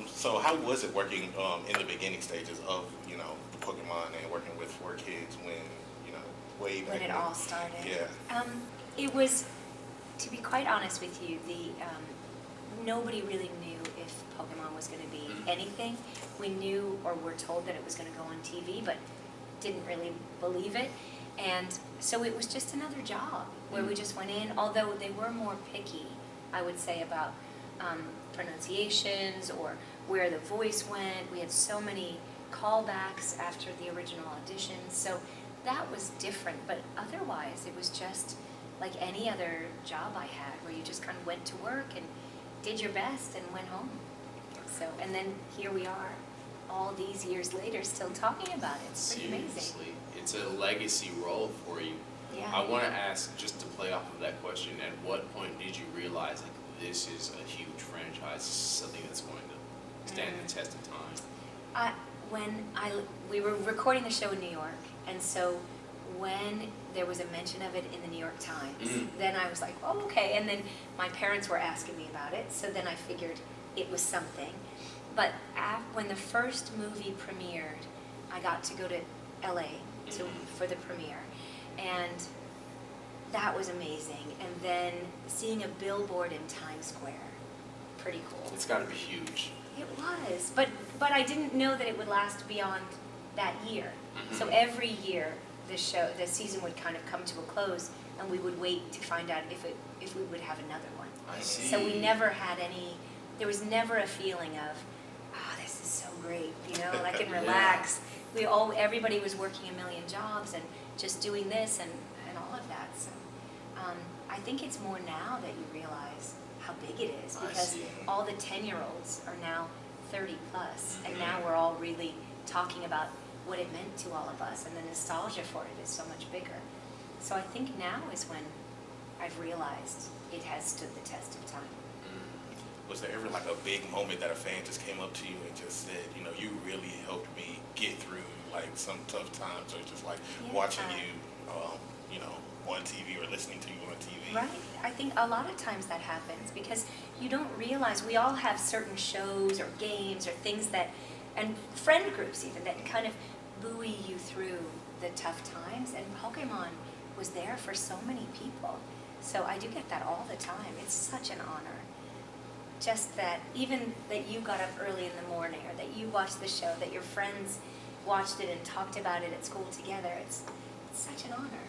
So how was it working in the beginning stages of Pokemon and working with 4Kids when way back when it all started? Yeah. It was, to be quite honest with you, nobody really knew if Pokemon was going to be anything. We knew or were told that it was going to go on TV, but didn't really believe it. And so it was just another job where we just went in, although they were more picky, I would say, about pronunciations or where the voice went. We had so many callbacks after the original auditions, so that was different. But otherwise, it was just like any other job I had, where you just kind of went to work and did your best and went home. So, and then here we are, all these years later, still talking about it. It's pretty amazing. Seriously, it's a legacy role for you. Yeah. I want to ask, just to play off of that question, at what point did you realize like this is a huge franchise, something that's going to stand the test of time? We were recording the show in New York, and so when there was a mention of it in the New York Times, then I was like, oh, okay. And then my parents were asking me about it, so then I figured it was something. But when the first movie premiered, I got to go to LA for the premiere, and that was amazing. And then seeing a billboard in Times Square, pretty cool. It's got to be huge. It was, but I didn't know that it would last beyond that year. So every year the season would kind of come to a close, and we would wait to find out if we would have another one. I see. So we never had there was never a feeling of, this is so great, I can relax. Everybody was working a million jobs and just doing this and all of that. So I think it's more now that you realize how big it is, because all the 10-year-olds are now 30 plus, and now we're all really talking about what it meant to all of us, and the nostalgia for it is so much bigger. So I think now is when I've realized it has stood the test of time. Was there ever like a big moment that a fan just came up to you and just said, you really helped me get through like some tough times, or just like watching you, on TV or listening to you on TV? Right. I think a lot of times that happens because you don't realize we all have certain shows or games or things and friend groups even, that kind of buoy you through the tough times. And Pokemon was there for so many people. So I do get that all the time. It's such an honor. Just that, even that you got up early in the morning, or that you watched the show, that your friends watched it and talked about it at school together. It's such an honor.